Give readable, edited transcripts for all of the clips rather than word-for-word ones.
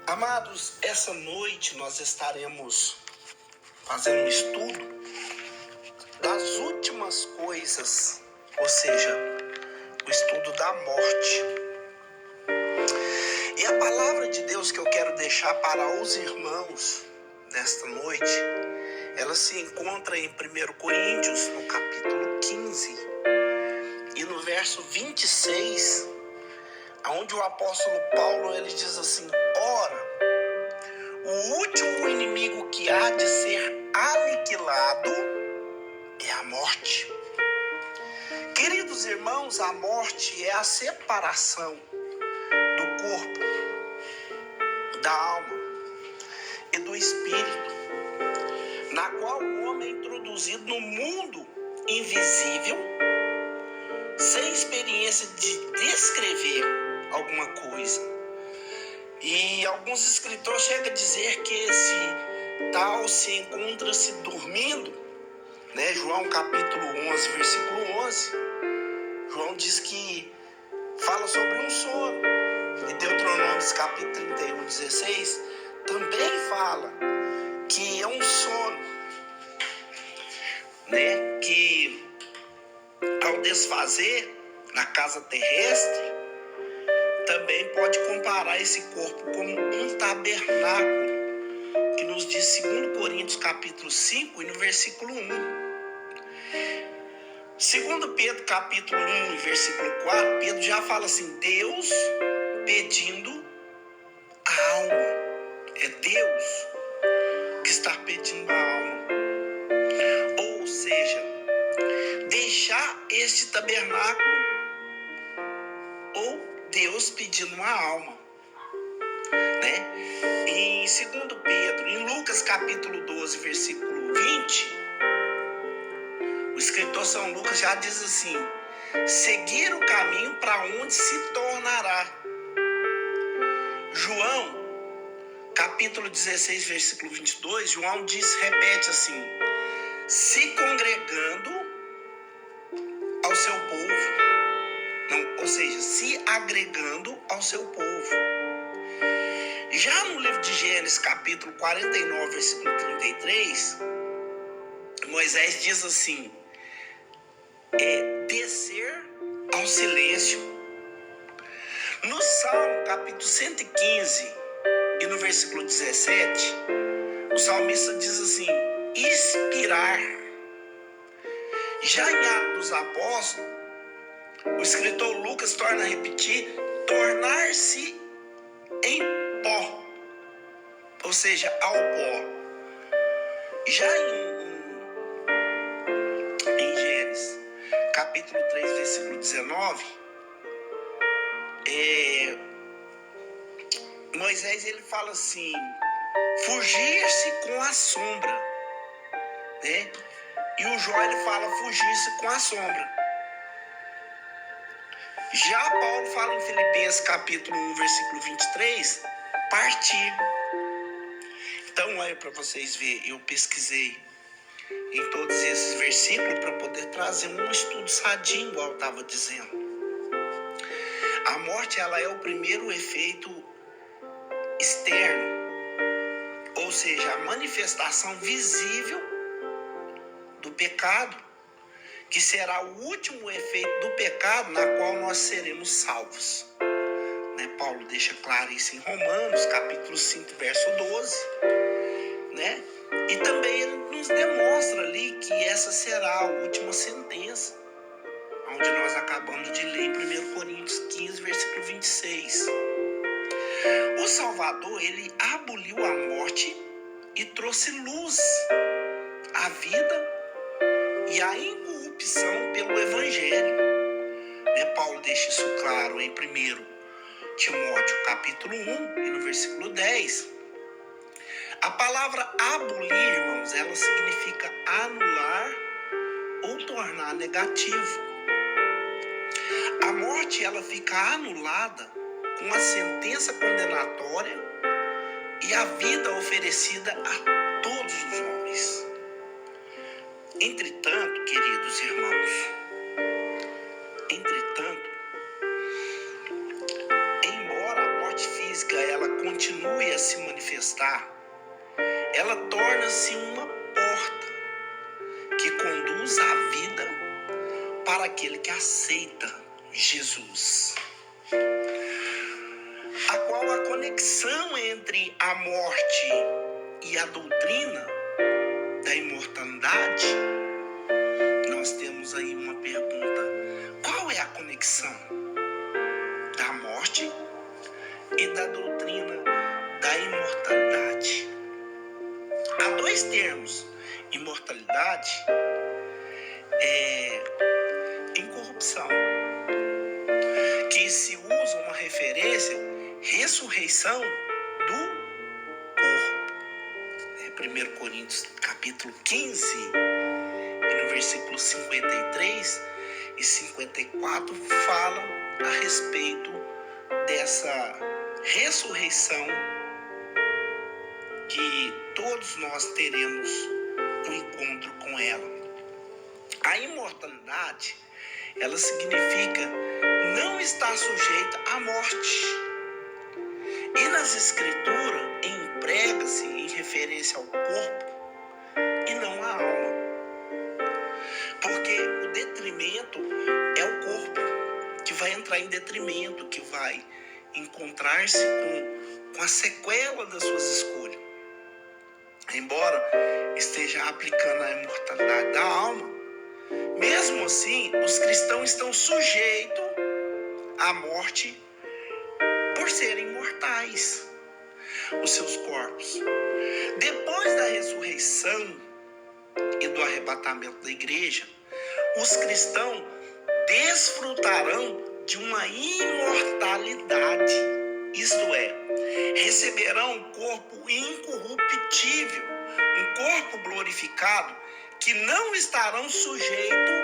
Amados, essa noite nós estaremos fazendo um estudo das últimas coisas, ou seja, o estudo da morte. E a palavra de Deus que eu quero deixar para os irmãos nesta noite, ela se encontra em 1 Coríntios, no capítulo 15, e no verso 26, onde o apóstolo Paulo ele diz assim: ora, o último inimigo que há de ser aniquilado é a morte. Queridos irmãos, a morte é a separação do corpo, da alma e do espírito, na qual o homem é introduzido no mundo invisível, sem experiência de descrever alguma coisa. E alguns escritores chegam a dizer que esse tal se encontra-se dormindo, né? João capítulo 11, versículo 11. João diz que fala sobre um sono. E Deuteronômio capítulo 31, 16 também fala que é um sono, né? Que ao desfazer na casa terrestre, também pode comparar esse corpo como um tabernáculo, que nos diz 2 Coríntios capítulo 5 e no versículo 1. 2 Pedro capítulo 1 e versículo 4, Pedro já fala assim: Deus pedindo a alma. É Deus que está pedindo a alma. Ou seja, deixar este tabernáculo ou Deus pedindo uma alma, né? Em 2 Pedro, em Lucas capítulo 12, versículo 20, o escritor São Lucas já diz assim: seguir o caminho para onde se tornará. João capítulo 16, versículo 22, João repete assim: se congregando ao seu povo. Não, ou seja, se agregando ao seu povo. Já no livro de Gênesis, capítulo 49, versículo 33, Moisés diz assim: descer ao silêncio. No Salmo, capítulo 115, e no versículo 17, o salmista diz assim: expirar. Já em Atos dos Apóstolos, o escritor Lucas torna a repetir: tornar-se em pó, ou seja, ao pó. Já em Gênesis, capítulo 3, versículo 19, Moisés ele fala assim: fugir-se com a sombra, né? E o Jó ele fala: fugir-se com a sombra. Já Paulo fala em Filipenses capítulo 1, versículo 23, partir. Então, olha para vocês verem, eu pesquisei em todos esses versículos para poder trazer um estudo sadio, igual eu estava dizendo. A morte, ela é o primeiro efeito externo, ou seja, a manifestação visível do pecado, que será o último efeito do pecado na qual nós seremos salvos. Né? Paulo deixa claro isso em Romanos, capítulo 5, verso 12. Né? E também ele nos demonstra ali que essa será a última sentença, onde nós acabamos de ler em 1 Coríntios 15, versículo 26. O Salvador, ele aboliu a morte e trouxe luz à vida e à incorrupção pelo Evangelho. Né? Paulo deixa isso claro em 1 Timóteo capítulo 1 e no versículo 10. A palavra abolir, irmãos, ela significa anular ou tornar negativo. A morte, ela fica anulada com a sentença condenatória e a vida oferecida a todos os homens. Entretanto, queridos irmãos, embora a morte física física ela continue a se manifestar, ela torna-se uma porta que conduz à vida para aquele que aceita Jesus. A qual a conexão entre a morte e a doutrina da imortalidade, nós temos aí uma pergunta: qual é a conexão da morte e da doutrina da imortalidade? Há dois termos: imortalidade é incorrupção, que se usa uma referência, ressurreição do corpo. 1 Coríntios capítulo 15, e no versículo 53 e 54 falam a respeito dessa ressurreição que todos nós teremos um encontro com ela. A imortalidade, ela significa não estar sujeita à morte. E nas escrituras emprega-se em referência ao corpo e não à alma. Porque o detrimento é o corpo, que vai entrar em detrimento, que vai encontrar-se com a sequela das suas escolhas. Embora esteja aplicando a imortalidade da alma, mesmo assim, os cristãos estão sujeitos à morte por serem mortais, os seus corpos. Depois da ressurreição e do arrebatamento da igreja, os cristãos desfrutarão de uma imortalidade, isto é, receberão um corpo incorruptível, um corpo glorificado, que não estarão sujeitos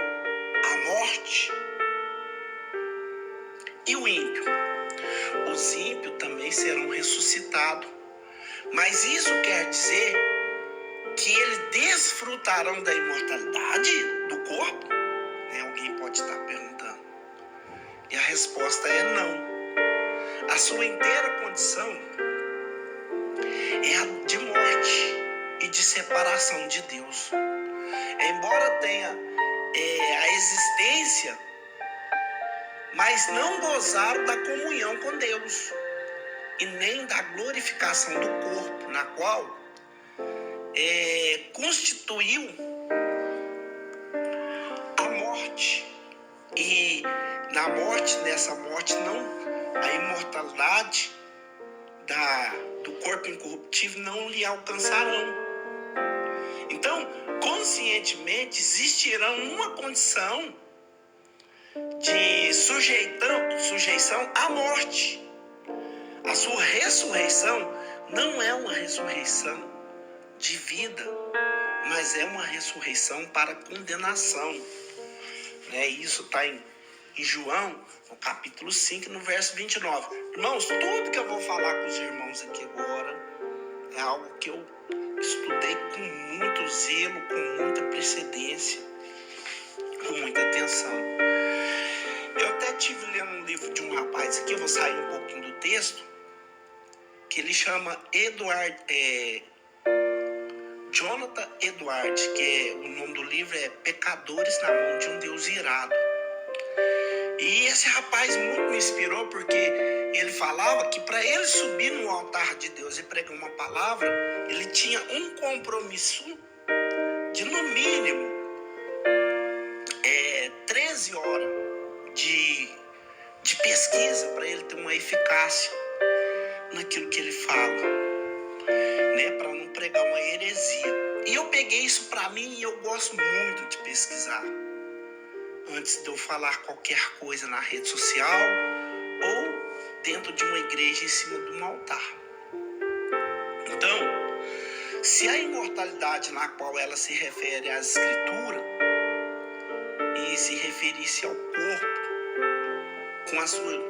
à morte. E o ímpio? Os ímpios também serão ressuscitados. Mas isso quer dizer que eles desfrutarão da imortalidade do corpo? Alguém pode estar perguntando. E a resposta é não. A sua inteira condição é a de morte e de separação de Deus. Embora tenha a existência, mas não gozaram da comunhão com Deus e nem da glorificação do corpo, na qual constituiu a morte. E nessa morte, não, a imortalidade do corpo incorruptível não lhe alcançarão. Então, conscientemente, existirão uma condição de sujeição à morte. A sua ressurreição não é uma ressurreição de vida, mas é uma ressurreição para condenação. Isso está em João, no capítulo 5, no verso 29. Irmãos, tudo que eu vou falar com os irmãos aqui agora é algo que eu estudei com muito zelo, com muita precedência, com muita atenção. Eu até estive lendo um livro de um rapaz aqui, eu vou sair um pouquinho do texto, que ele chama Jonathan Edwards, que o nome do livro é Pecadores na Mão de um Deus Irado. E esse rapaz muito me inspirou, porque ele falava que para ele subir no altar de Deus e pregar uma palavra, ele tinha um compromisso de no mínimo 13 horas de pesquisa para ele ter uma eficácia naquilo que ele fala, para não pregar uma heresia. E eu peguei isso para mim e eu gosto muito de pesquisar antes de eu falar qualquer coisa na rede social ou dentro de uma igreja em cima de um altar. Então, se a imortalidade na qual ela se refere às escrituras e se referisse ao corpo com a sua,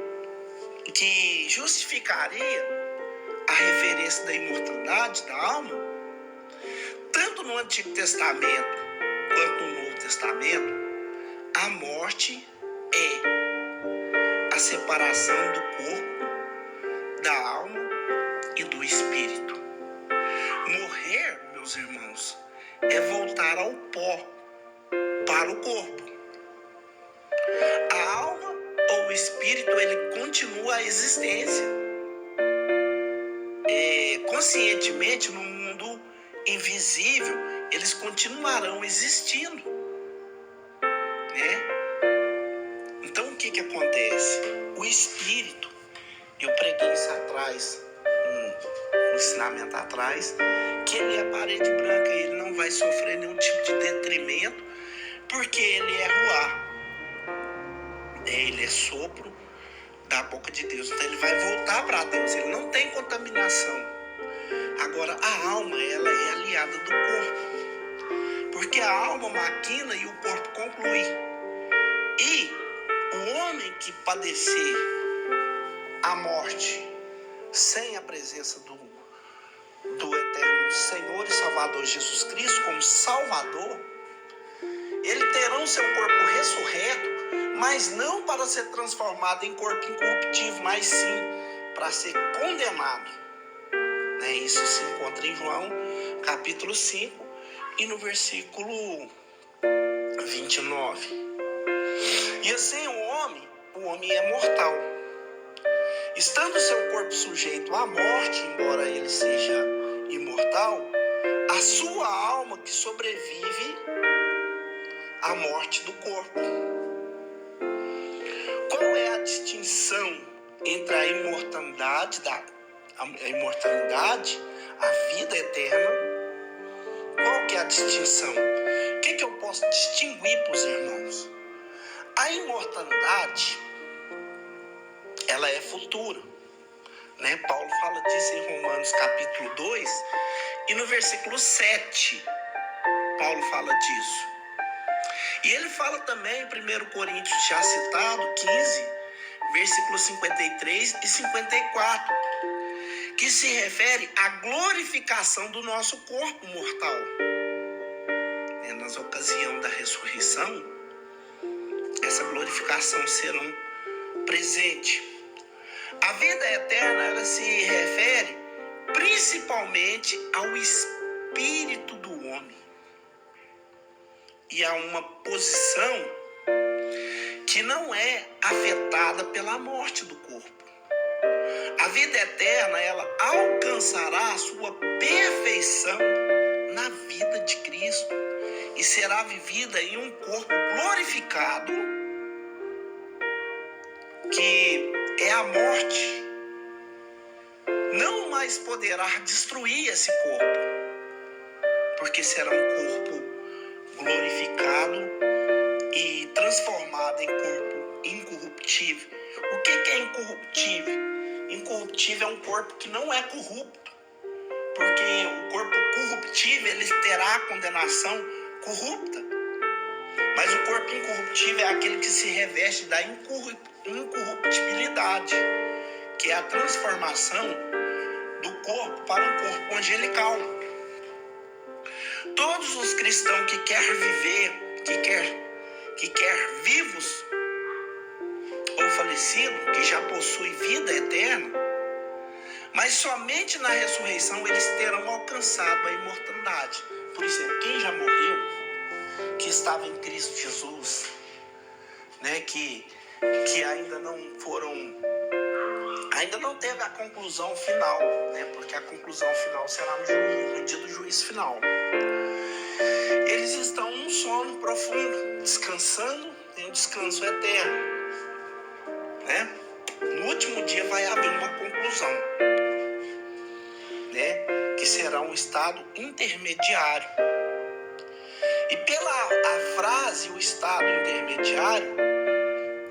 que justificaria a referência da imortalidade da alma, tanto no Antigo Testamento quanto no Novo Testamento, a morte é a separação do corpo da alma espírito. Morrer, meus irmãos, é voltar ao pó, para o corpo. A alma ou o espírito, ele continua a existência. Conscientemente, no mundo invisível, eles continuarão existindo, né? Então, o que acontece? O espírito, eu preguei isso atrás, um ensinamento atrás, que ele é parede branca, ele não vai sofrer nenhum tipo de detrimento, porque ele é ruá, ele é sopro da boca de Deus. Então ele vai voltar para Deus, ele não tem contaminação. Agora a alma, ela é aliada do corpo, porque a alma maquina e o corpo conclui. E o homem que padecer a morte sem a presença do eterno Senhor e Salvador Jesus Cristo como Salvador, ele terá o seu corpo ressurreto, mas não para ser transformado em corpo incorruptível, mas sim para ser condenado. Isso se encontra em João, capítulo 5, e no versículo 29. E assim o homem é mortal. Estando seu corpo sujeito à morte, embora ele seja imortal, a sua alma que sobrevive à morte do corpo. Qual é a distinção entre a imortalidade, a vida eterna? Qual que é a distinção? O que eu posso distinguir para os irmãos? A imortalidade, ela é futura, né? Paulo fala disso em Romanos capítulo 2 e no versículo 7 Paulo fala disso. E ele fala também em 1 Coríntios, já citado, 15, versículos 53 e 54, que se refere à glorificação do nosso corpo mortal. Nas ocasiões da ressurreição, essa glorificação será presente. A vida eterna, ela se refere principalmente ao espírito do homem e a uma posição que não é afetada pela morte do corpo. A vida eterna, ela alcançará a sua perfeição na vida de Cristo e será vivida em um corpo glorificado, que é a morte. Não mais poderá destruir esse corpo, porque será um corpo glorificado e transformado em corpo incorruptível. O que é incorruptível? Incorruptível é um corpo que não é corrupto, porque o corpo corruptível, ele terá a condenação corrupta, mas o corpo incorruptível é aquele que se reveste da incorruptibilidade, que é a transformação do corpo para um corpo angelical. Todos os cristãos que quer viver, que quer vivos ou falecidos, que já possuem vida eterna, mas somente na ressurreição eles terão alcançado a imortalidade. Por exemplo, quem já morreu, que estava em Cristo Jesus, né, que ainda não teve a conclusão final, né, porque a conclusão final será no dia do juízo final. Eles estão num sono profundo, descansando em um descanso eterno, né? No último dia vai haver uma conclusão, né, que será um estado intermediário. E pela a frase, o estado intermediário,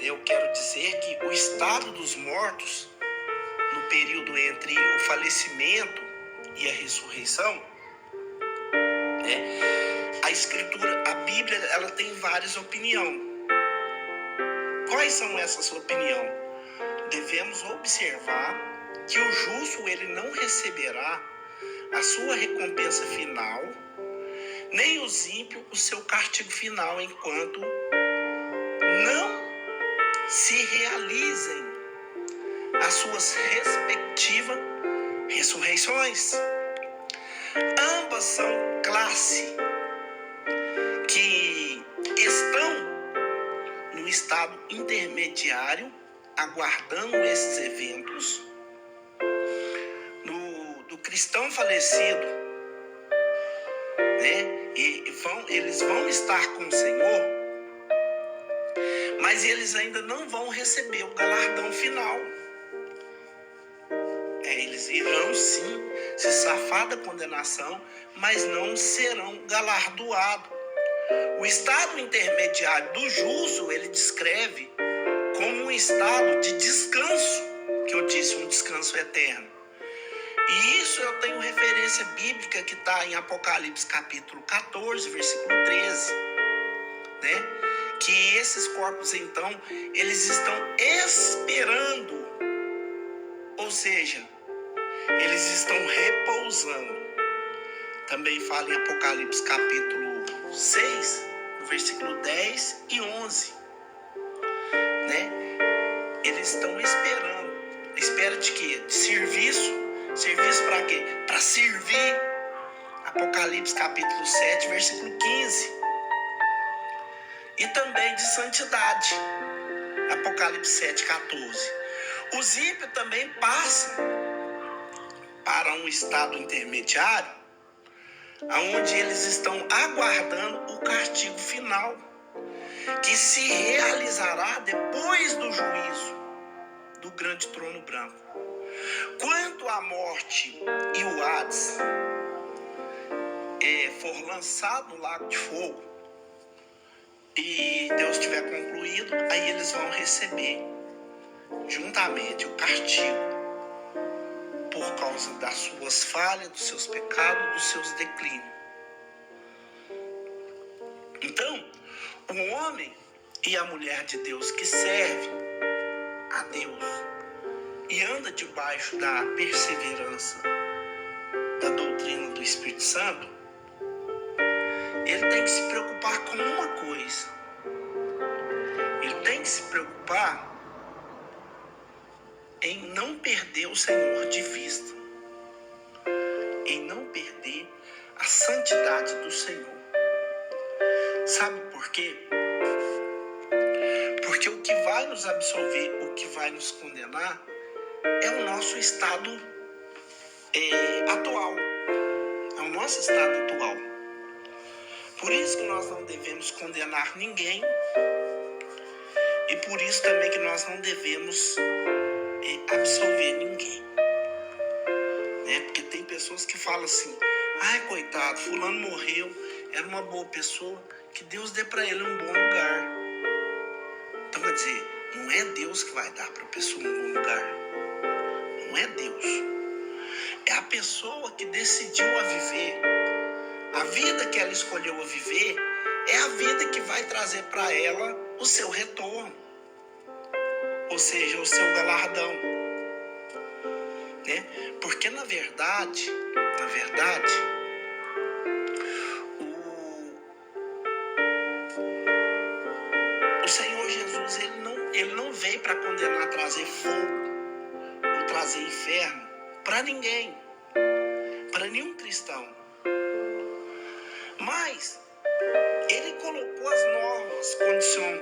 eu quero dizer que o estado dos mortos, no período entre o falecimento e a ressurreição, a Escritura, a Bíblia, ela tem várias opiniões. Quais são essas opiniões? Devemos observar que o justo, ele não receberá a sua recompensa final, nem os ímpios o seu castigo final, enquanto não se realizem as suas respectivas ressurreições. ressurreições. Ambas são classe que estão no estado intermediário, aguardando esses eventos. Do cristão falecido, né? Eles vão estar com o Senhor, mas eles ainda não vão receber o galardão final. Eles irão sim se safar da condenação, mas não serão galardoados. O estado intermediário do justo, ele descreve como um estado de descanso, que eu disse, um descanso eterno. E isso eu tenho referência bíblica que está em Apocalipse capítulo 14, versículo 13, né? Que esses corpos, então, eles estão esperando, ou seja, eles estão repousando. Também fala em Apocalipse capítulo 6, no versículo 10 e 11, né? Eles estão esperando. Espera de quê? De serviço. Serviço para quê? Para servir. Apocalipse capítulo 7, versículo 15. E também de santidade. Apocalipse 7, 14. Os ímpios também passam para um estado intermediário, onde eles estão aguardando o castigo final, que se realizará depois do juízo do grande trono branco. Quando a morte e o Hades for lançado no lago de fogo e Deus tiver concluído, aí eles vão receber juntamente o castigo por causa das suas falhas, dos seus pecados, dos seus declínios. Então, o homem e a mulher de Deus que serve a Deus e anda debaixo da perseverança da doutrina do Espírito Santo, ele tem que se preocupar com uma coisa. Ele tem que se preocupar em não perder o Senhor de vista, em não perder a santidade do Senhor. Sabe por quê? Porque o que vai nos absolver, o que vai nos condenar, é o nosso estado atual. É o nosso estado atual. Por isso que nós não devemos condenar ninguém. E por isso também que nós não devemos absolver ninguém. Né? Porque tem pessoas que falam assim: ai, coitado, fulano morreu, era uma boa pessoa, que Deus dê para ele um bom lugar. Então, quer dizer, não é Deus que vai dar para a pessoa um bom lugar. Não é Deus. É a pessoa que decidiu a viver. A vida que ela escolheu a viver é a vida que vai trazer para ela o seu retorno. Ou seja, o seu galardão. Né? Porque na verdade, o Senhor Jesus, ele não veio para condenar, trazer fogo ou trazer inferno para ninguém, para nenhum cristão. Mas ele colocou as normas,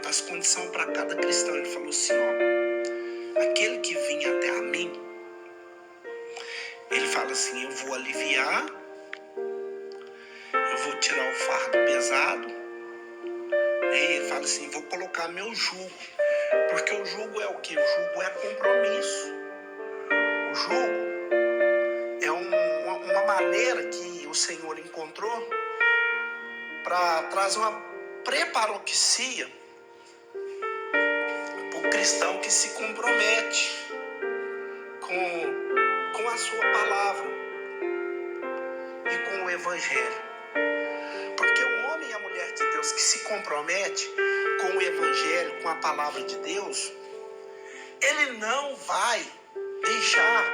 as condições para cada cristão. Ele falou assim, ó: aquele que vinha até a mim, ele fala assim, eu vou aliviar, eu vou tirar o fardo pesado. Ele fala assim, vou colocar meu jugo. Porque o jugo é o quê? O jugo é compromisso. O jugo é uma maneira que o Senhor encontrou para trazer uma preparoxia para o cristão que se compromete com a sua palavra e com o Evangelho. Porque o homem e a mulher de Deus que se compromete com o Evangelho, com a palavra de Deus, ele não vai deixar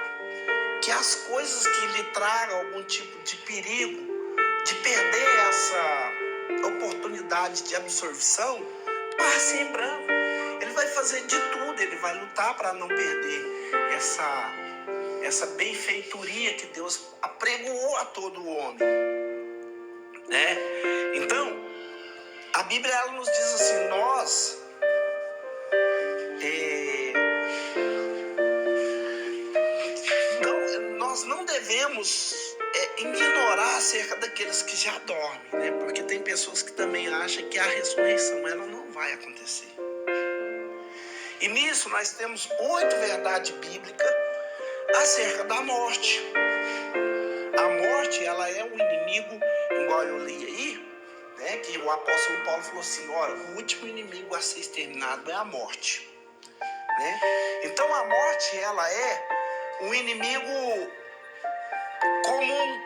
que as coisas que lhe tragam algum tipo de perigo, de perder essa oportunidade de absorção, passe em branco. Ele vai fazer de tudo, ele vai lutar para não perder essa benfeitoria que Deus apregoou a todo homem, né? Então, a Bíblia ela nos diz assim, nós não devemos ignorar acerca daqueles que já dormem, né? Porque tem pessoas que também acham que a ressurreição ela não vai acontecer. E nisso nós temos 8 verdades bíblicas acerca da morte. A morte ela é um inimigo, igual eu li aí, né? Que o apóstolo Paulo falou assim, olha, o último inimigo a ser exterminado é a morte, né? Então a morte ela é um inimigo comum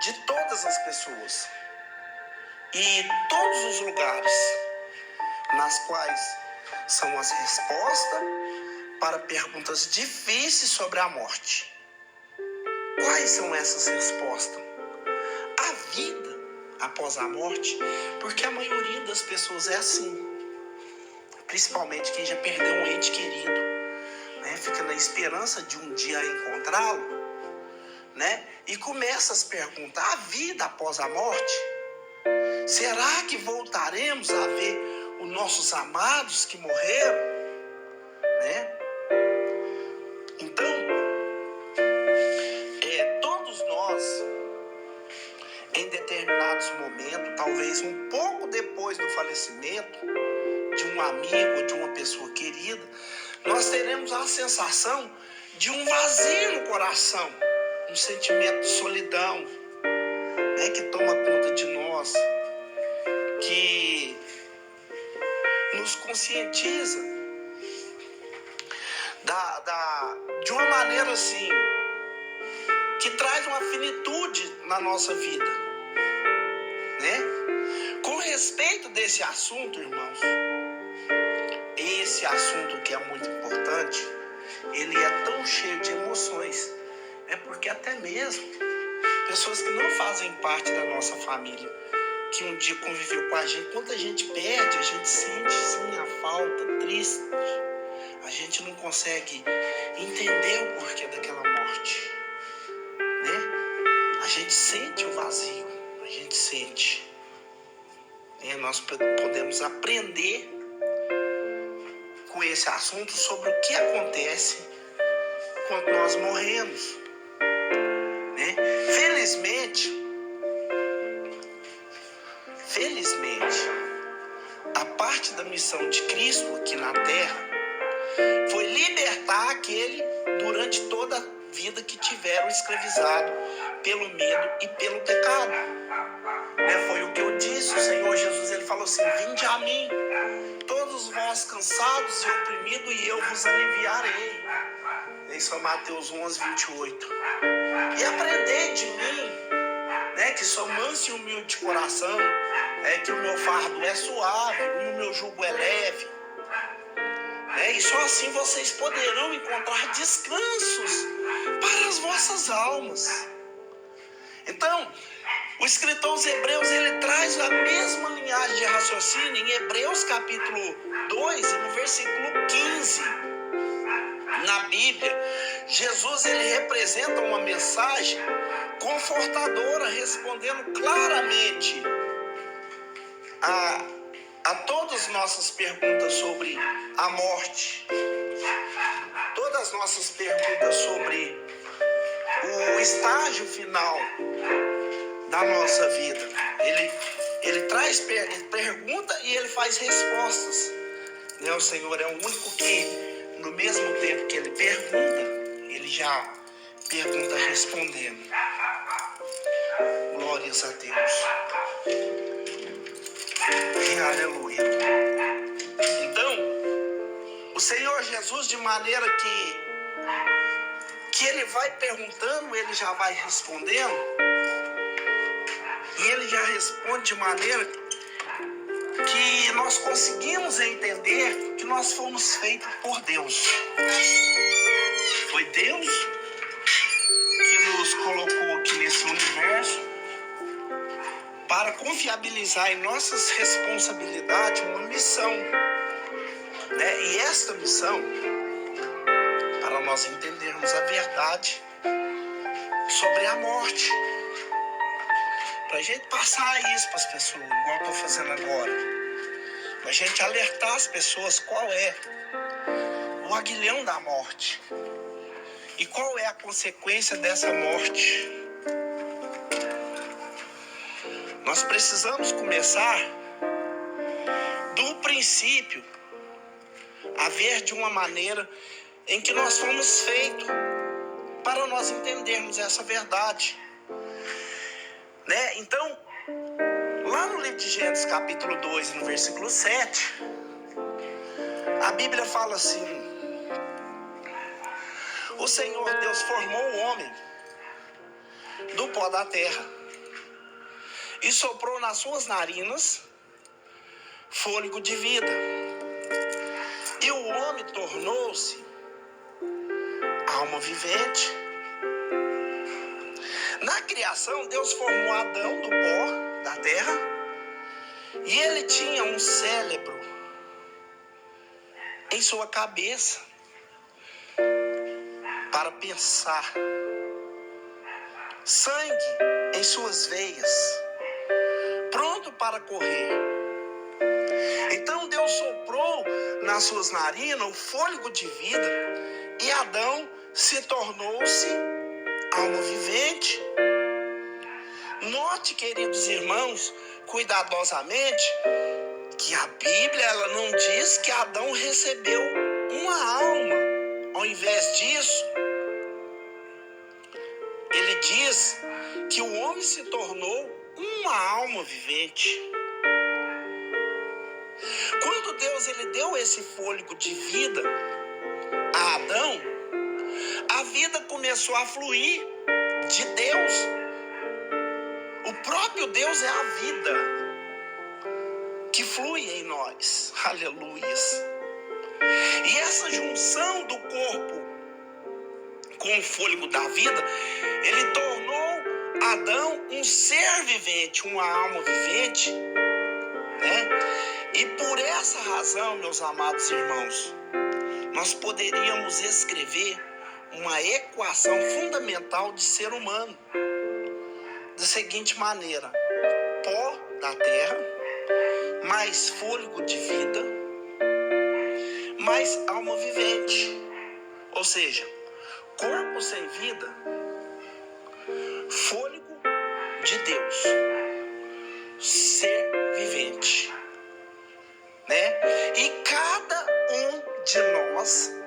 de todas as pessoas e todos os lugares nas quais são as respostas para perguntas difíceis sobre a morte. Quais são essas respostas? A vida após a morte, porque a maioria das pessoas é assim, principalmente quem já perdeu um ente querido, né? Fica na esperança de um dia encontrá-lo, né? E começa a se perguntar, a vida após a morte? Será que voltaremos a ver os nossos amados que morreram, né? Então, todos nós, em determinados momentos, talvez um pouco depois do falecimento de um amigo, de uma pessoa querida, nós teremos a sensação de um vazio no coração, um sentimento de solidão, né, que toma conta de nós, que nos conscientiza de uma maneira assim, que traz uma finitude na nossa vida, né? Com respeito desse assunto, irmãos, esse assunto que é muito importante, ele é tão cheio de emoções, porque até mesmo pessoas que não fazem parte da nossa família, que um dia conviveu com a gente, quando a gente perde, a gente sente sim a falta, triste, a gente não consegue entender o porquê daquela morte, né? A gente sente o vazio, a gente sente, né? Nós podemos aprender com esse assunto sobre o que acontece quando nós morremos, né? Felizmente, a parte da missão de Cristo aqui na Terra foi libertar aquele durante toda a vida que tiveram escravizado pelo medo e pelo pecado, né? Foi o que eu disse, o Senhor Jesus ele falou assim, vinde a mim, todos vós cansados e oprimidos, e eu vos aliviarei. Isso é Mateus 11, 28. E aprendei de mim, né, que sou manso e humilde de coração, que o meu fardo é suave e o meu jugo é leve. E só assim vocês poderão encontrar descansos para as vossas almas. Então, o escritor aos Hebreus, ele traz a mesma linhagem de raciocínio em Hebreus capítulo 2, no versículo 15. Na Bíblia, Jesus ele representa uma mensagem confortadora, respondendo claramente a todas as nossas perguntas sobre a morte, todas as nossas perguntas sobre o estágio final da nossa vida. Ele traz pergunta e ele faz respostas, né? O Senhor é o único que, no mesmo tempo que ele pergunta, ele já pergunta respondendo. Glórias a Deus. E aleluia. Então, o Senhor Jesus, de maneira que ele vai perguntando, ele já vai respondendo, e ele já responde de maneira que nós conseguimos entender que nós fomos feitos por Deus. Foi Deus que nos colocou aqui nesse universo para confiabilizar em nossas responsabilidades uma missão, né? E esta missão, para nós entendermos a verdade, sobre a morte. Pra gente passar isso para as pessoas, igual eu tô fazendo agora. Pra gente alertar as pessoas qual é o aguilhão da morte. E qual é a consequência dessa morte. Nós precisamos começar do princípio a ver de uma maneira em que nós fomos feitos para nós entendermos essa verdade. Né? Então, lá no livro de Gênesis capítulo 2, no versículo 7, a Bíblia fala assim: o Senhor Deus formou o homem do pó da terra e soprou nas suas narinas fôlego de vida. E o homem tornou-se alma vivente. Na criação, Deus formou Adão do pó da terra e ele tinha um cérebro em sua cabeça para pensar, sangue em suas veias, pronto para correr. Então Deus soprou nas suas narinas o fôlego de vida e Adão se tornou-se alma vivente. Note, queridos irmãos, cuidadosamente, que a Bíblia ela não diz que Adão recebeu uma alma. Ao invés disso, ele diz que o homem se tornou uma alma vivente. Quando Deus ele deu esse fôlego de vida a Adão, a vida começou a fluir de Deus. O próprio Deus é a vida que flui em nós. Aleluias. E essa junção do corpo com o fôlego da vida, ele tornou Adão um ser vivente, uma alma vivente, né? E por essa razão, meus amados irmãos, nós poderíamos escrever uma equação fundamental de ser humano da seguinte maneira: pó da terra, mais fôlego de vida, mais alma vivente. Ou seja, corpo sem vida, fôlego de Deus, ser vivente, né? E cada um de nós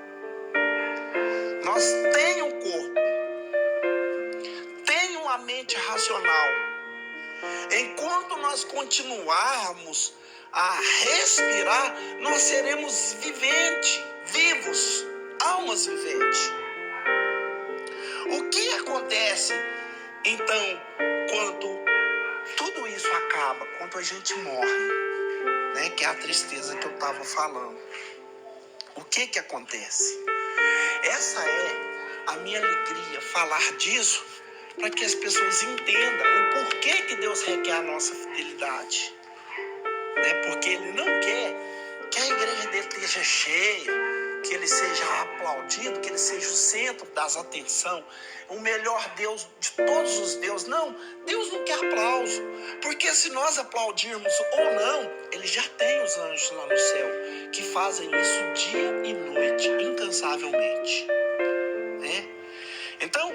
tem um corpo, tem uma mente racional. Enquanto nós continuarmos a respirar, nós seremos vivos, almas viventes. O que acontece, então, quando tudo isso acaba, quando a gente morre, né? Que é a tristeza que eu estava falando. O que acontece? Essa é a minha alegria, falar disso, para que as pessoas entendam o porquê que Deus requer a nossa fidelidade. Né? Porque Ele não quer que a igreja dele esteja cheia, que ele seja aplaudido, que ele seja o centro das atenções, o melhor Deus de todos os deuses. Não, Deus não quer aplauso, porque se nós aplaudirmos ou não, Ele já tem os anjos lá no céu, que fazem isso dia e noite, incansavelmente. Né? Então,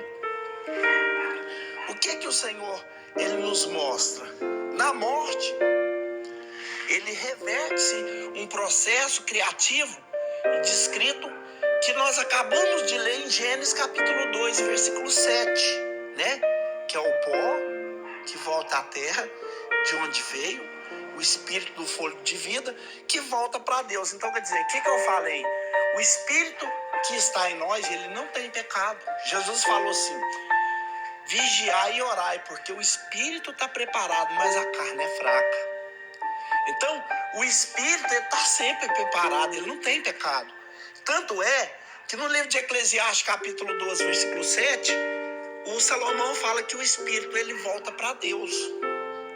o que o Senhor Ele nos mostra? Na morte, Ele reverte-se um processo criativo descrito que nós acabamos de ler em Gênesis capítulo 2, versículo 7, né? Que é o pó que volta à terra, de onde veio, o espírito do fôlego de vida que volta para Deus. Então, quer dizer, o que eu falei? O espírito que está em nós, ele não tem pecado. Jesus falou assim: vigiai e orai, porque o espírito está preparado, mas a carne é fraca. Então, o espírito está sempre preparado, ele não tem pecado. Tanto é que no livro de Eclesiastes, capítulo 12, versículo 7, o Salomão fala que o espírito ele volta para Deus,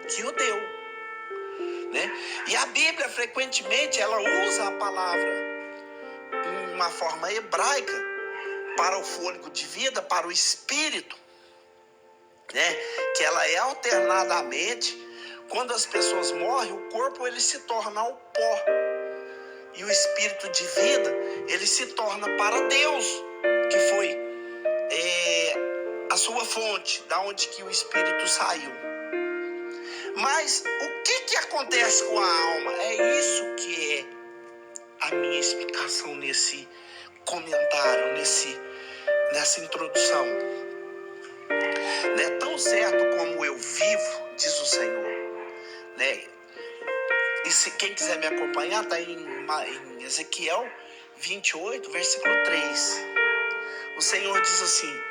que o deu. Né? E a Bíblia, frequentemente, ela usa a palavra, uma forma hebraica, para o fôlego de vida, para o espírito, né? Que ela é alternadamente. Quando as pessoas morrem, o corpo ele se torna o pó. E o espírito de vida, ele se torna para Deus, que foi a sua fonte, da onde que o espírito saiu. Mas o que acontece com a alma? É isso que é a minha explicação nesse comentário, nessa introdução. Não é tão certo como eu vivo, diz o Senhor, né? E se quem quiser me acompanhar, está em Ezequiel 28, versículo 3. O Senhor diz assim: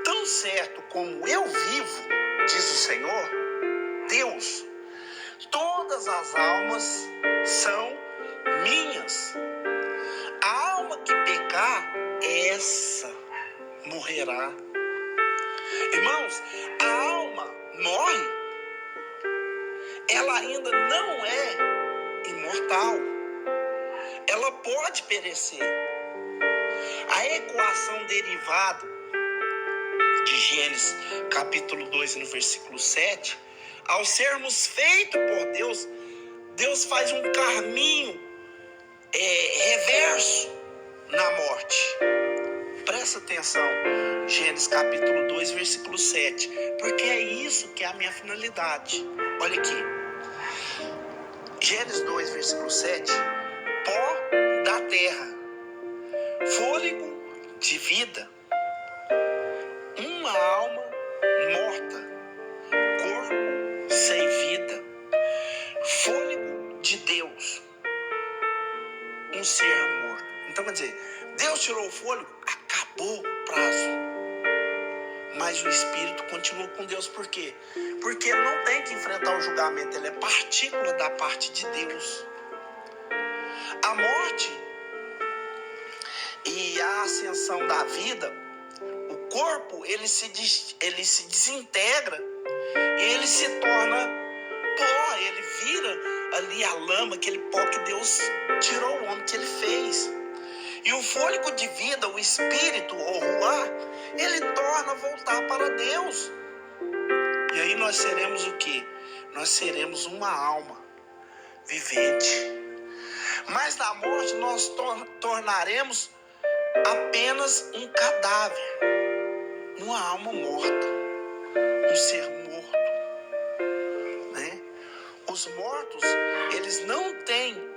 tão certo como eu vivo, diz o Senhor, Deus, todas as almas são minhas. A alma que pecar, essa morrerá. Irmãos, a alma morre, ela ainda não é imortal. Ela pode perecer. A equação derivada de Gênesis capítulo 2, no versículo 7, ao sermos feitos por Deus, Deus faz um caminho reverso na morte. Presta atenção, Gênesis capítulo 2, versículo 7, porque é isso que é a minha finalidade. Olha aqui, Gênesis 2, versículo 7, pó da terra, fôlego de vida, uma alma morta, corpo sem vida, fôlego de Deus, um ser morto. Então quer dizer, Deus tirou o fôlego, acabou o prazo. Mas o espírito continua com Deus. Por quê? Porque ele não tem que enfrentar o julgamento, ele é partícula da parte de Deus. A morte e a ascensão da vida, o corpo ele se desintegra, ele se torna pó, ele vira ali a lama, aquele pó que Deus tirou o homem, que ele fez. E o fôlego de vida, o espírito, ou ruá, ele torna voltar para Deus. E aí nós seremos o quê? Nós seremos uma alma vivente. Mas na morte nós tornaremos apenas um cadáver, uma alma morta, um ser morto, né? Os mortos, eles não têm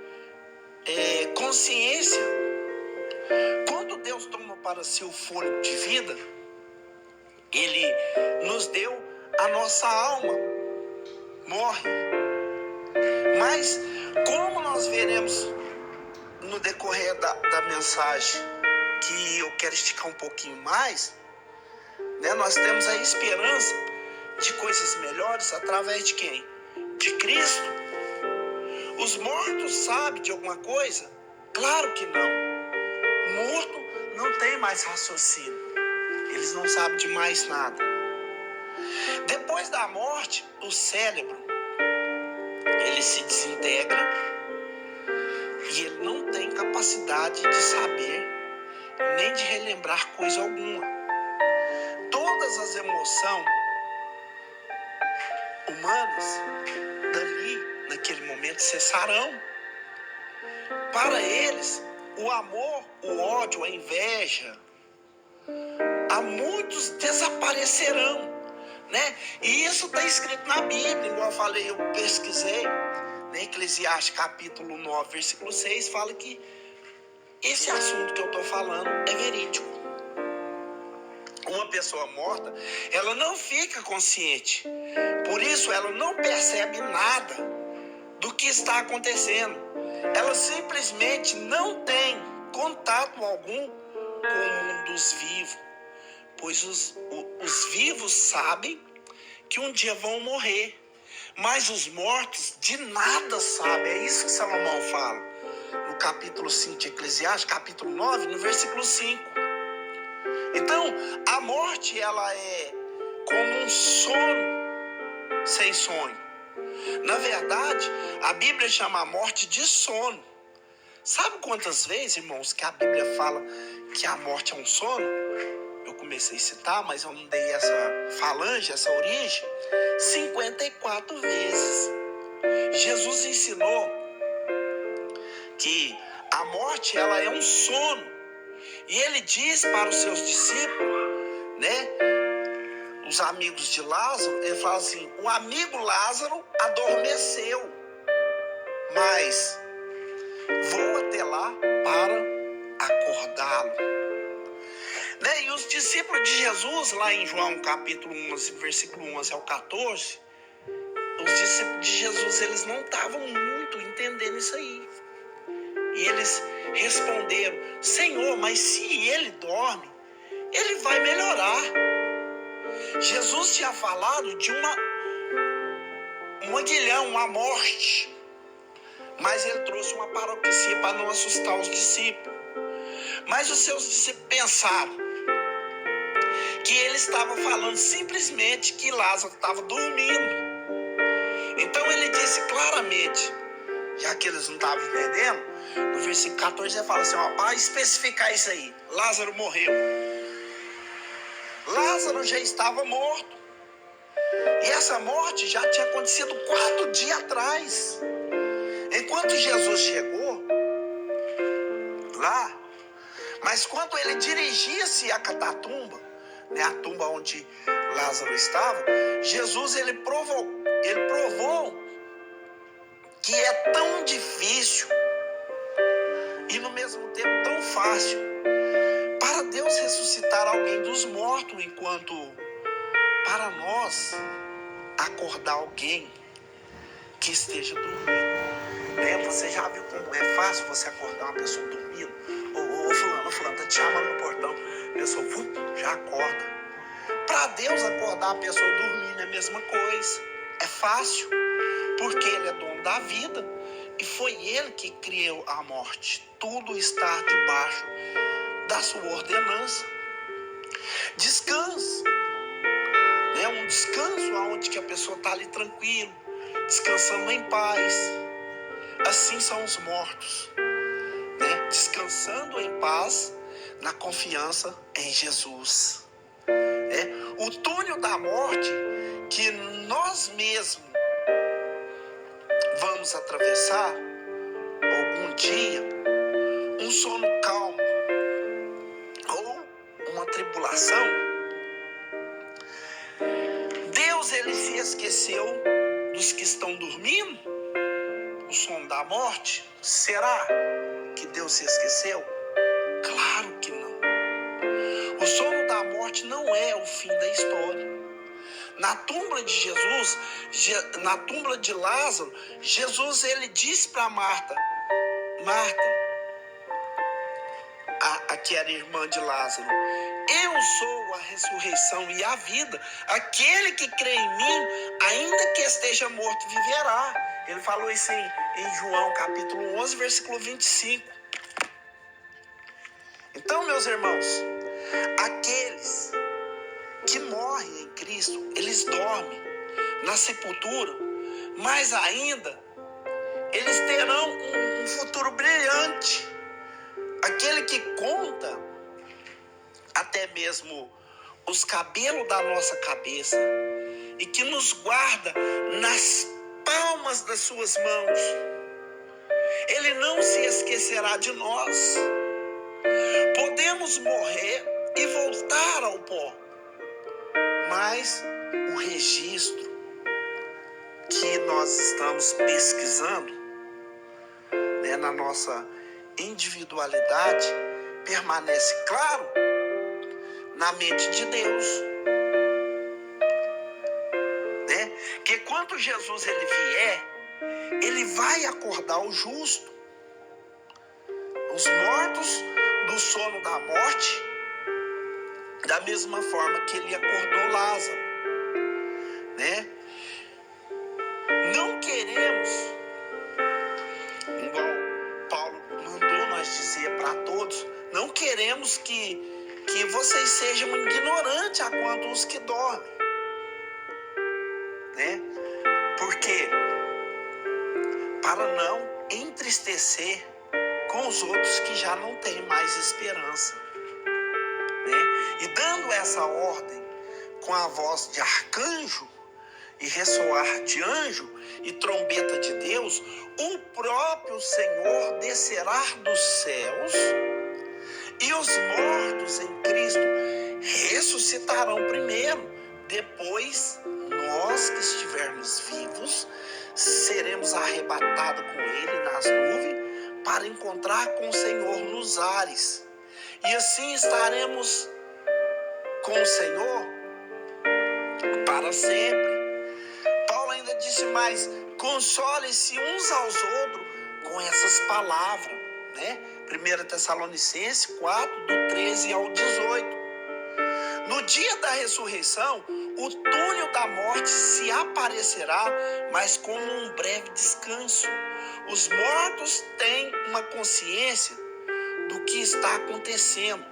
consciência. Quando Deus toma para si o fôlego de vida, ele nos deu a nossa alma, morre. Mas como nós veremos no decorrer da mensagem, que eu quero esticar um pouquinho mais, né? Nós temos a esperança de coisas melhores através de quem? De Cristo. Os mortos sabem de alguma coisa? Claro que não. Morto não tem mais raciocínio. Eles não sabem de mais nada. Depois da morte, o cérebro, ele se desintegra e ele não tem capacidade de saber nem de relembrar coisa alguma. Todas as emoções humanas dali, naquele momento, cessarão. Para eles, o amor, o ódio, a inveja, a muitos desaparecerão, né? E isso está escrito na Bíblia, igual eu falei, eu pesquisei, né? Eclesiastes capítulo 9, versículo 6, fala que esse assunto que eu estou falando é verídico. Uma pessoa morta, ela não fica consciente, por isso ela não percebe nada do que está acontecendo. Ela simplesmente não tem contato algum com o mundo dos vivos, pois os vivos sabem que um dia vão morrer, mas os mortos de nada sabem. É isso que Salomão fala no capítulo 5 de Eclesiastes, capítulo 9, no versículo 5. Então, a morte, ela é como um sono sem sonho. Na verdade, a Bíblia chama a morte de sono. Sabe quantas vezes, irmãos, que a Bíblia fala que a morte é um sono? Eu comecei a citar, mas eu não dei essa falange, essa origem. 54 vezes. Jesus ensinou que a morte, ela é um sono. E ele diz para os seus discípulos, né, os amigos de Lázaro, ele fala assim: o amigo Lázaro adormeceu, mas vou até lá para acordá-lo. Né? E os discípulos de Jesus, lá em João capítulo 11, versículo 11 ao 14, os discípulos de Jesus, eles não estavam muito entendendo isso aí. E eles responderam: Senhor, mas se ele dorme, ele vai melhorar. Jesus tinha falado de um aguilhão, uma morte. Mas ele trouxe uma paroxia para não assustar os discípulos. Mas os seus discípulos pensaram que ele estava falando simplesmente que Lázaro estava dormindo. Então ele disse claramente, já que eles não estavam entendendo, no versículo 14 ele fala assim, para especificar isso aí, Lázaro morreu. Lázaro já estava morto. E essa morte já tinha acontecido 4 dias atrás. Enquanto Jesus chegou lá, mas quando ele dirigia-se à catatumba, né, a tumba onde Lázaro estava, Jesus ele provou que é tão difícil e no mesmo tempo tão fácil para Deus ressuscitar alguém dos mortos, enquanto para nós acordar alguém que esteja dormindo. Você já viu como é fácil você acordar uma pessoa dormindo? Fulano, tá te chamando no portão. A pessoa já acorda. Para Deus acordar a pessoa dormindo é a mesma coisa. É fácil, porque Ele é dono da vida e foi Ele que criou a morte. Tudo está debaixo da sua ordenança. Descanso. Um descanso onde que a pessoa está ali tranquilo, descansando em paz. Assim são os mortos, né? Descansando em paz, na confiança em Jesus. O túnel da morte que nós mesmos vamos atravessar algum dia, um sono calmo ou uma tribulação, Deus ele se esqueceu dos que estão dormindo? O sono da morte? Será que Deus se esqueceu? Claro que não. O sono da morte não é o fim da história. Na tumba de Jesus, na tumba de Lázaro, Jesus ele disse para Marta, que era irmã de Lázaro, eu sou a ressurreição e a vida. Aquele que crê em mim, ainda que esteja morto, viverá. Ele falou isso em João capítulo 11, versículo 25. Então, meus irmãos, aqueles que morrem em Cristo, eles dormem na sepultura, mas ainda eles terão um futuro brilhante. Aquele que conta até mesmo os cabelos da nossa cabeça e que nos guarda nas palmas das suas mãos, Ele não se esquecerá de nós. Podemos morrer e voltar ao pó, mas o registro que nós estamos pesquisando, né, na nossa individualidade, permanece claro na mente de Deus, né? Que quando Jesus ele vier, ele vai acordar o justo, os mortos do sono da morte, da mesma forma que ele acordou Lázaro, né? Não queremos, igual Paulo mandou nós dizer para todos, não queremos que vocês sejam ignorantes a quanto os que dormem, né? Porque para não entristecer com os outros que já não têm mais esperança, né? E dando essa ordem com a voz de arcanjo e ressoar de anjo e trombeta de Deus, o próprio Senhor descerá dos céus e os mortos em Cristo ressuscitarão primeiro. Depois, nós que estivermos vivos, seremos arrebatados com Ele nas nuvens para encontrar com o Senhor nos ares. E assim estaremos com o Senhor para sempre. Paulo ainda disse mais: console-se uns aos outros com essas palavras, né? 1 Tessalonicenses 4, do 13 ao 18. No dia da ressurreição, o túnel da morte se aparecerá, mas como um breve descanso. Os mortos têm uma consciência do que está acontecendo.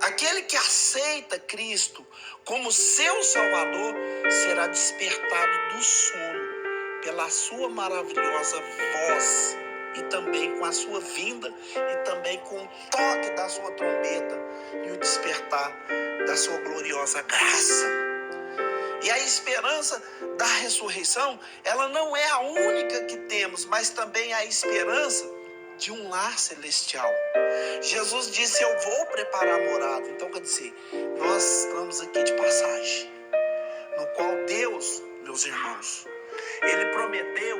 Aquele que aceita Cristo como seu Salvador será despertado do sono pela sua maravilhosa voz e também com a sua vinda e também com o toque da sua trombeta e o despertar da sua gloriosa graça. E a esperança da ressurreição, ela não é a única que temos, mas também a esperança de um lar celestial. Jesus disse: eu vou preparar a morada. Então, quer dizer, nós estamos aqui de passagem, no qual Deus, meus irmãos, Ele prometeu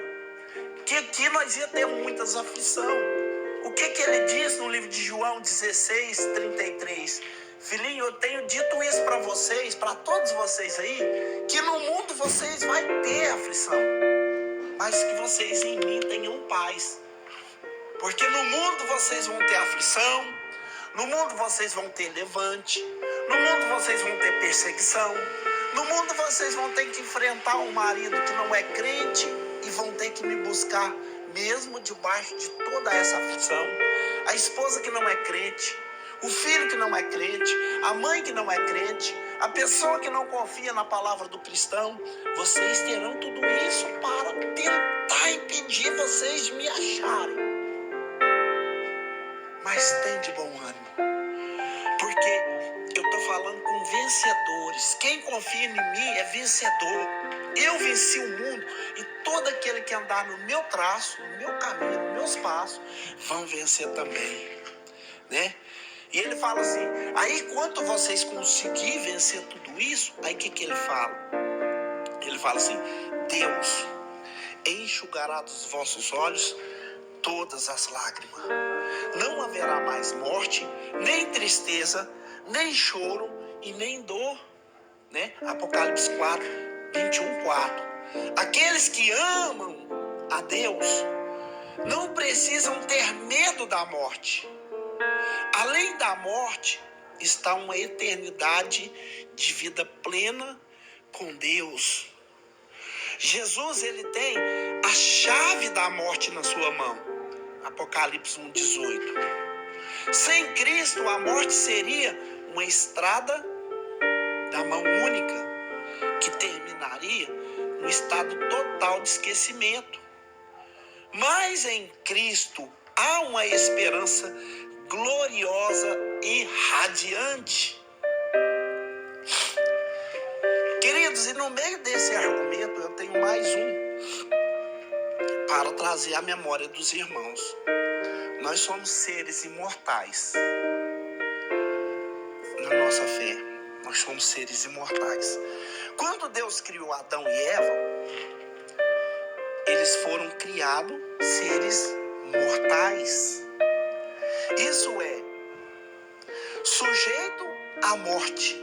que aqui nós ia ter muitas aflições. O que Ele diz no livro de João 16, 33? Filhinho, eu tenho dito isso para vocês, para todos vocês aí, que no mundo vocês vão ter aflição, mas que vocês em mim tenham paz. Porque no mundo vocês vão ter aflição, no mundo vocês vão ter levante, no mundo vocês vão ter perseguição, no mundo vocês vão ter que enfrentar um marido que não é crente e vão ter que me buscar mesmo debaixo de toda essa aflição. A esposa que não é crente, o filho que não é crente, a mãe que não é crente, a pessoa que não confia na palavra do cristão, vocês terão tudo isso para tentar impedir vocês de me acharem. Mas tem de bom ânimo, porque eu estou falando com vencedores. Quem confia em mim é vencedor. Eu venci o mundo e todo aquele que andar no meu traço, no meu caminho, nos meus passos, vão vencer também, né? E ele fala assim, aí quando vocês conseguirem vencer tudo isso, aí o que ele fala? Ele fala assim: Deus enxugará dos vossos olhos todas as lágrimas. Não haverá mais morte, nem tristeza, nem choro e nem dor, né? Apocalipse 4, 21, 4. Aqueles que amam a Deus não precisam ter medo da morte. Além da morte está uma eternidade de vida plena com Deus. Jesus, ele tem a chave da morte na sua mão. Apocalipse 1, 18. Sem Cristo, a morte seria uma estrada da mão única, que terminaria no estado total de esquecimento. Mas em Cristo há uma esperança gloriosa e radiante. Queridos, e no meio desse argumento eu tenho mais um para trazer à memória dos irmãos. Nós somos seres imortais. Na nossa fé, nós somos seres imortais. Quando Deus criou Adão e Eva, eles foram criados seres mortais. Isso é, sujeito à morte.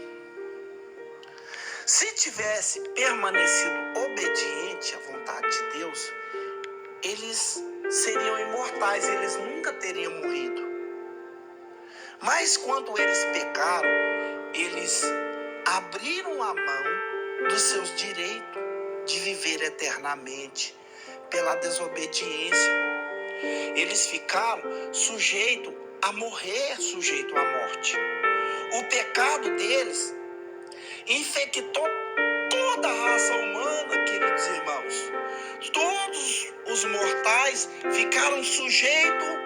Se tivesse permanecido obediente à vontade de Deus, eles seriam imortais, eles nunca teriam morrido. Mas quando eles pecaram, eles abriram a mão dos seus direitos de viver eternamente pela desobediência. Eles ficaram sujeitos a morrer, sujeitos à morte. O pecado deles infectou toda a raça humana, queridos irmãos. Todos os mortais ficaram sujeitos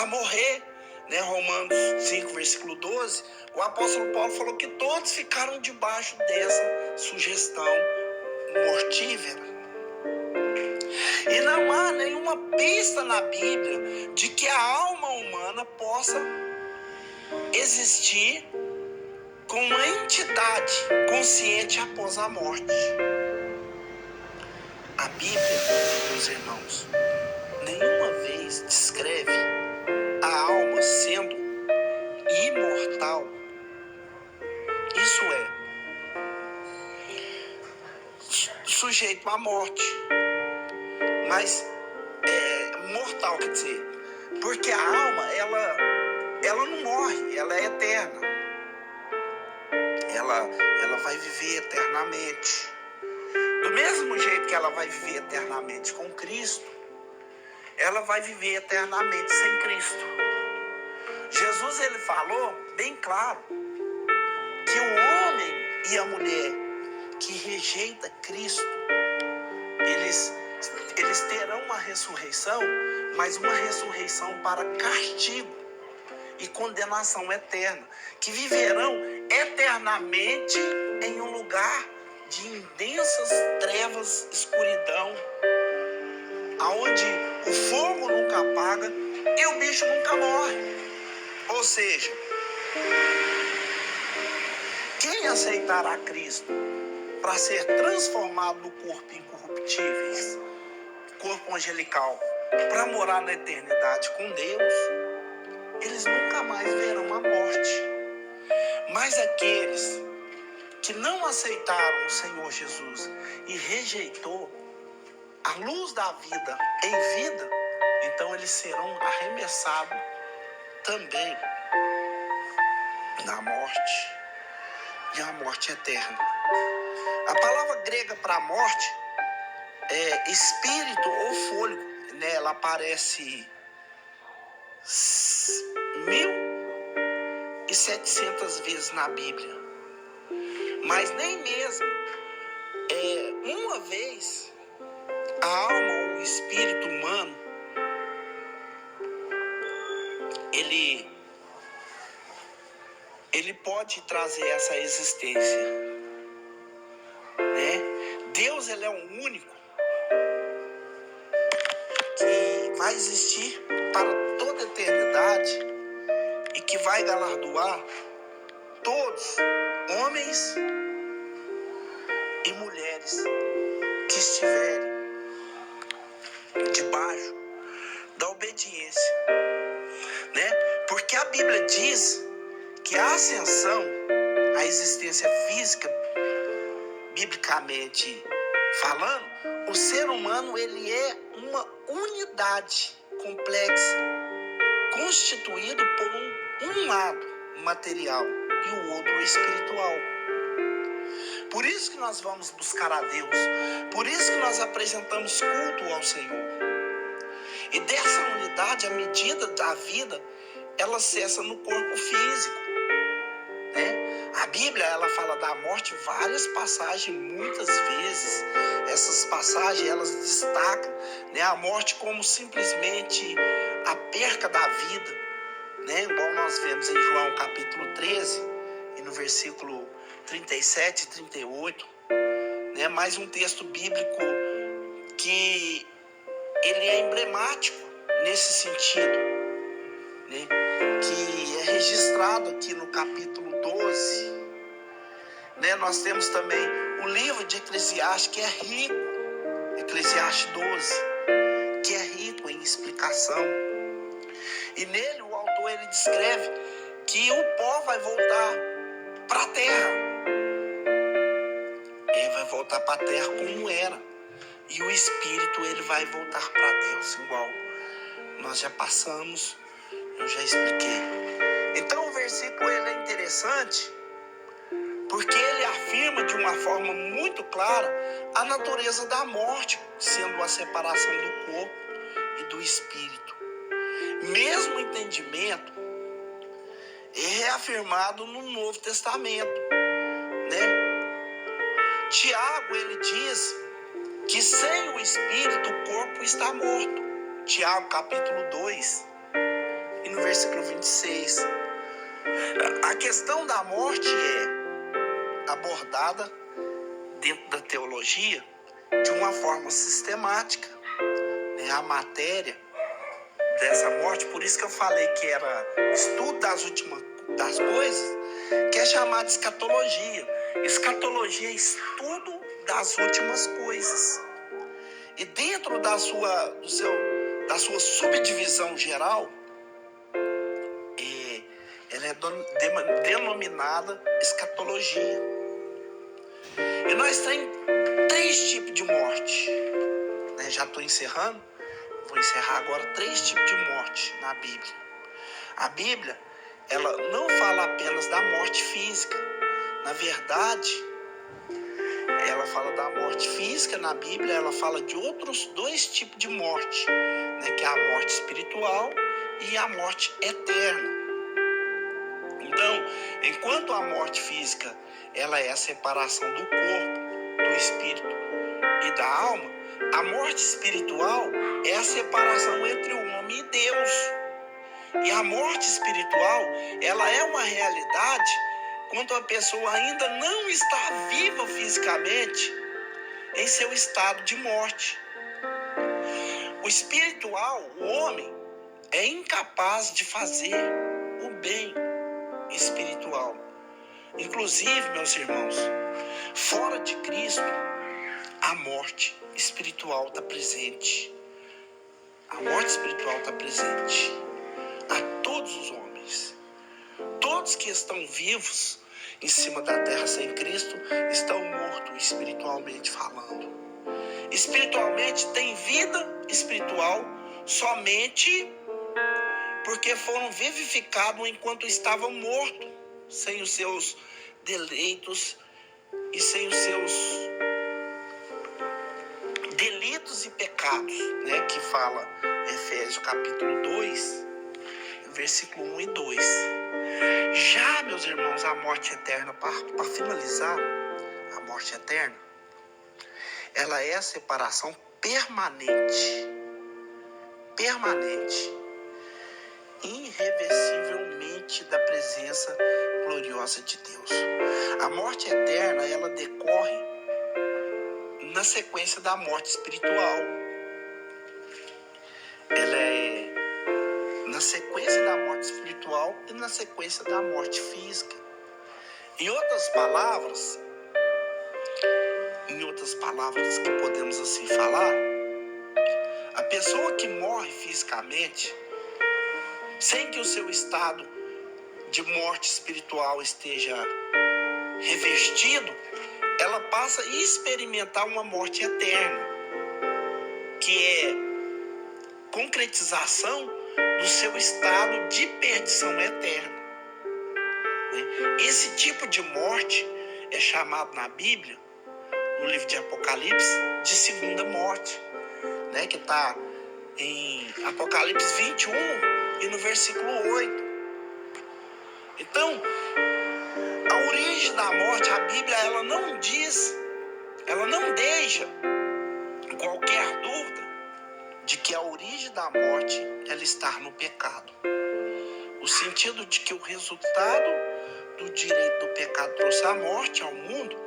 a morrer. Né? Romanos 5, versículo 12, o apóstolo Paulo falou que todos ficaram debaixo dessa sugestão mortífera. E não há nenhuma pista na Bíblia de que a alma humana possa existir com uma entidade consciente após a morte. A Bíblia, meus irmãos, nenhuma vez descreve a alma sendo imortal. Isso é, sujeito à morte. Mas mortal, quer dizer, porque a alma, ela não morre, ela é eterna. Ela vai viver eternamente. Do mesmo jeito que ela vai viver eternamente com Cristo, ela vai viver eternamente sem Cristo. Jesus, ele falou bem claro que o homem e a mulher que rejeita Cristo, eles terão uma ressurreição, mas uma ressurreição para castigo e condenação eterna, que viverão eternamente em um lugar de intensas trevas, escuridão, aonde o fogo nunca apaga e o bicho nunca morre. Ou seja, quem aceitará Cristo para ser transformado no corpo incorruptíveis, corpo angelical, para morar na eternidade com Deus, eles nunca mais verão a morte. Mas aqueles que não aceitaram o Senhor Jesus e rejeitou a luz da vida em vida, então eles serão arremessados também na morte, e a morte eterna. A palavra grega para morte é espírito ou fôlego, né? Ela aparece 1.700 vezes na Bíblia, mas nem mesmo uma vez a alma ou o espírito humano ele pode trazer essa existência, né? Deus, ele é o único que vai existir para toda a eternidade e que vai galardoar todos, homens e mulheres, que estiverem debaixo da obediência, né? Porque a Bíblia diz que a ascensão, a existência física, biblicamente falando, o ser humano, ele é uma unidade complexa, constituído por um lado material e o outro espiritual. Por isso que nós vamos buscar a Deus, por isso que nós apresentamos culto ao Senhor. E dessa unidade, a medida da vida, ela cessa no corpo físico, né? A Bíblia, ela fala da morte várias passagens, muitas vezes. Essas passagens, elas destacam, né, a morte como simplesmente a perca da vida, né? Igual nós vemos em João capítulo 13 e no versículo 37 e 38, né? Mais um texto bíblico que ele é emblemático nesse sentido, né? Que é registrado aqui no capítulo 12, né? Nós temos também o livro de Eclesiastes, que é rico, Eclesiastes 12, que é rico em explicação. E nele o autor, ele descreve que o pó vai voltar para a terra. Ele vai voltar para a terra como era. E o espírito, ele vai voltar para Deus igual. Nós já passamos, eu já expliquei. Então o versículo, ele é interessante porque ele afirma de uma forma muito clara a natureza da morte, sendo a separação do corpo e do espírito. Mesmo entendimento é reafirmado no Novo Testamento, né? Tiago, ele diz que sem o espírito o corpo está morto. Tiago capítulo 2, e no versículo 26. A questão da morte é abordada dentro da teologia de uma forma sistemática, né? A matéria dessa morte, por isso que eu falei que era estudo das coisas, que é chamado de escatologia. Escatologia é estudo das últimas coisas. E dentro da sua subdivisão geral, ela é denominada escatologia. E nós temos 3 tipos de morte. Já estou encerrando. Vou encerrar agora 3 tipos de morte na Bíblia. A Bíblia, ela não fala apenas da morte física. Na verdade, ela fala da morte física. Na Bíblia, ela fala de outros 2 tipos de morte, né, que é a morte espiritual e a morte eterna. Então, enquanto a morte física, ela é a separação do corpo, do espírito e da alma, a morte espiritual é a separação entre o homem e Deus. E a morte espiritual, ela é uma realidade quando a pessoa ainda não está viva fisicamente em seu estado de morte. O espiritual, o homem, é incapaz de fazer o bem espiritual. Inclusive, meus irmãos, fora de Cristo, a morte espiritual está presente. A morte espiritual está presente a todos os homens. Todos que estão vivos em cima da terra sem Cristo estão mortos espiritualmente falando. Espiritualmente tem vida espiritual somente porque foram vivificados enquanto estavam mortos, sem os seus deleitos e sem os seus delitos e pecados, né, que fala Efésios capítulo 2, versículo 1 e 2. Já, meus irmãos, a morte eterna, para finalizar, a morte eterna, ela é a separação permanente, irreversivelmente da presença gloriosa de Deus. A morte eterna, ela decorre na sequência da morte espiritual. Ela é na sequência da morte espiritual e na sequência da morte física. Em outras palavras que podemos assim falar, a pessoa que morre fisicamente, sem que o seu estado de morte espiritual esteja revestido, ela passa a experimentar uma morte eterna, que é concretização do seu estado de perdição eterna. Esse tipo de morte é chamado na Bíblia, no livro de Apocalipse, de segunda morte, né, que está em Apocalipse 21 e no versículo 8. Então, a origem da morte, a Bíblia, ela não deixa qualquer dúvida de que a origem da morte, ela está no pecado. O sentido de que o resultado do direito do pecado trouxe a morte ao mundo,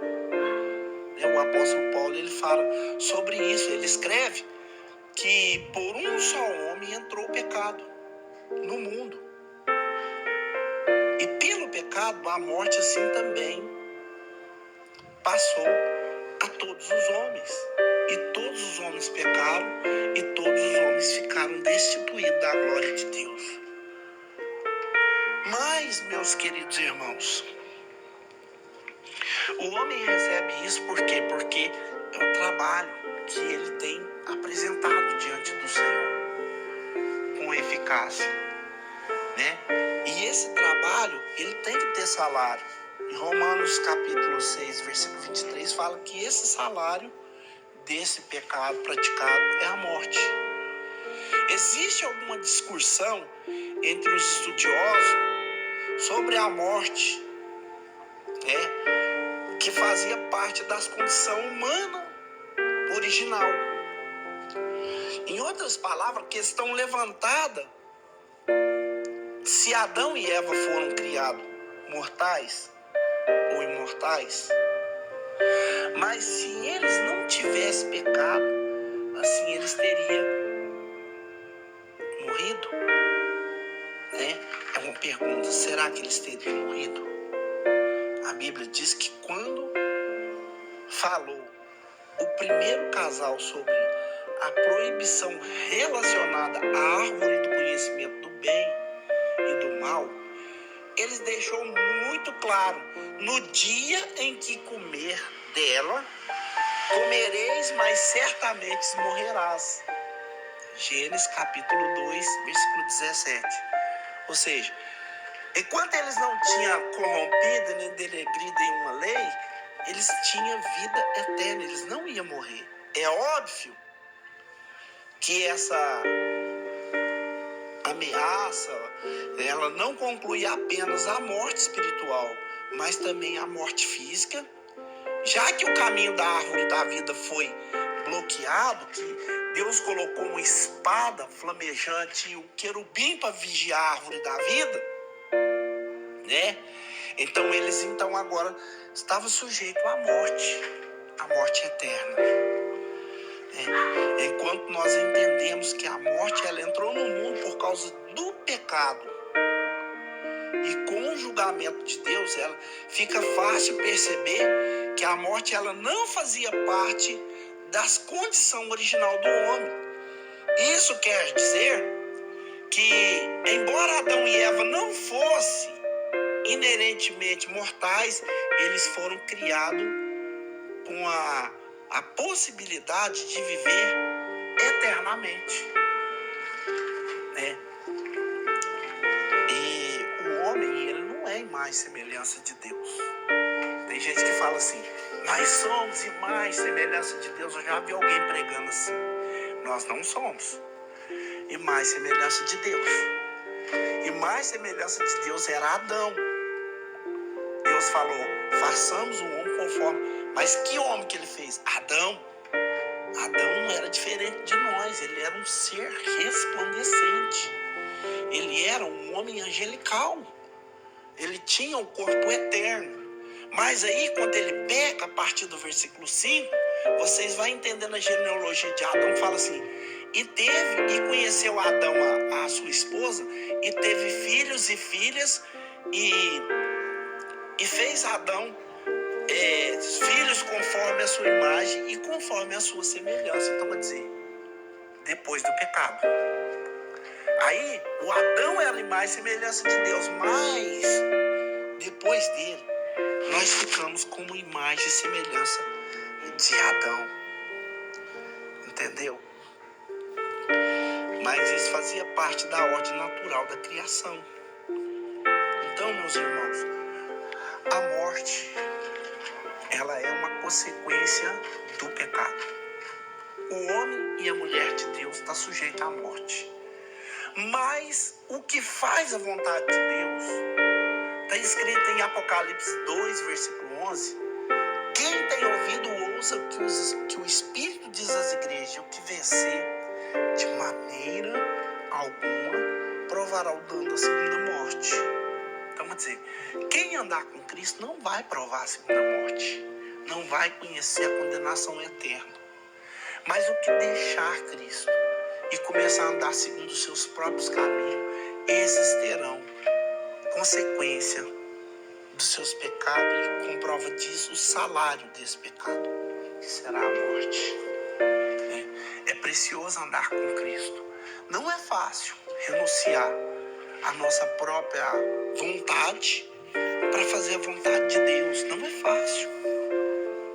né? O apóstolo Paulo, ele fala sobre isso. Ele escreve que por um só homem entrou o pecado no mundo. E pelo pecado, a morte assim também passou a todos os homens. E todos os homens pecaram, e todos os homens ficaram destituídos da glória de Deus. Mas, meus queridos irmãos, o homem recebe isso por quê? Porque é o trabalho que ele tem apresentado diante do Senhor com eficácia, né? E esse trabalho, ele tem que ter salário. Em Romanos capítulo 6, versículo 23, fala que esse salário desse pecado praticado é a morte. Existe alguma discussão entre os estudiosos sobre a morte, né, que fazia parte das condições humanas original. Em outras palavras, a questão levantada Se Adão e Eva foram criados mortais ou imortais, mas se eles não tivessem pecado, assim eles teriam morrido, né? É uma pergunta, será que eles teriam morrido? A Bíblia diz que quando falou o primeiro casal sobre a proibição relacionada à árvore do conhecimento do bem e do mal, eles deixou muito claro: no dia em que comer dela, comereis, mas certamente morrerás. Gênesis capítulo 2, versículo 17. Ou seja, enquanto eles não tinham corrompido nem denegrido em uma lei, eles tinham vida eterna, eles não iam morrer. É óbvio que essa ameaça, ela não conclui apenas a morte espiritual, mas também a morte física, já que o caminho da árvore da vida foi bloqueado, que Deus colocou uma espada flamejante e o querubim para vigiar a árvore da vida, né? Então eles agora estavam sujeitos à morte eterna. Enquanto nós entendemos que a morte ela entrou no mundo por causa do pecado, e com o julgamento de Deus, ela fica fácil perceber que a morte ela não fazia parte das condições original do homem. Isso quer dizer que, embora Adão e Eva não fossem inerentemente mortais, eles foram criados com a possibilidade de viver eternamente, né? E o homem, ele não é imagem e semelhança de Deus. Tem gente que fala assim: nós somos imagem e semelhança de Deus. Eu já vi alguém pregando assim. Nós não somos imagem e semelhança de Deus. Imagem e semelhança de Deus era Adão. Deus falou: façamos o homem conforme. Mas que homem que ele fez? Adão. Adão não era diferente de nós. Ele era um ser resplandecente. Ele era um homem angelical. Ele tinha um corpo eterno. Mas aí, quando ele peca, a partir do versículo 5, vocês vão entendendo a genealogia de Adão. Fala assim: e conheceu Adão a sua esposa, e teve filhos e filhas, e fez Adão filhos conforme a sua imagem e conforme a sua semelhança. Então, quer dizer, depois do pecado. Aí, o Adão era a imagem e semelhança de Deus, mas depois dele, nós ficamos como imagem e semelhança de Adão. Entendeu? Mas isso fazia parte da ordem natural da criação. Então, meus irmãos, a morte, ela é uma consequência do pecado. O homem e a mulher de Deus estão sujeitos à morte. Mas o que faz a vontade de Deus está escrito em Apocalipse 2, versículo 11. Quem tem ouvido, ouça o que o Espírito diz às igrejas: o que vencer, de maneira alguma provará o dano da segunda morte. Então, quer dizer, quem andar com Cristo não vai provar a segunda morte, não vai conhecer a condenação eterna. Mas o que deixar Cristo e começar a andar segundo os seus próprios caminhos, esses terão consequência dos seus pecados, e com prova disso, o salário desse pecado, que será a morte. É precioso andar com Cristo. Não é fácil renunciar à nossa própria vontade para fazer a vontade de Deus. Não é fácil.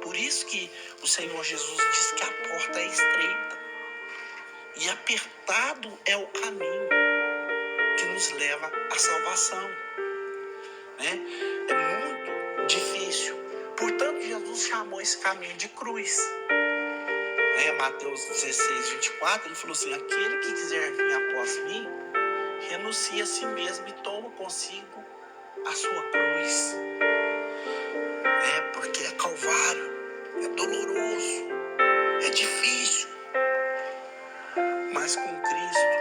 Por isso que o Senhor Jesus diz que a porta é estreita e apertado é o caminho que nos leva à salvação, né? É muito difícil. Portanto, Jesus chamou esse caminho de cruz. Mateus 16, 24, ele falou assim: aquele que quiser vir após mim, renuncie a si mesmo e toma consigo a sua cruz. Porque é calvário, é doloroso, é difícil. Mas com Cristo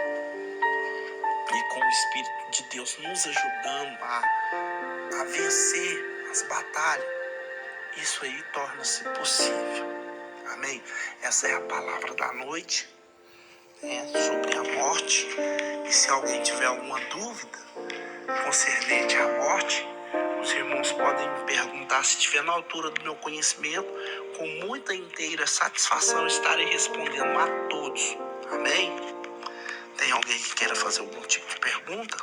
e com o Espírito de Deus nos ajudando a vencer as batalhas, isso aí torna-se possível. Amém? Essa é a palavra da noite, sobre a morte. E se alguém tiver alguma dúvida concernente à morte, os irmãos podem me perguntar. Se estiver na altura do meu conhecimento, com muita inteira satisfação estarei respondendo a todos. Amém? Tem alguém que queira fazer algum tipo de pergunta?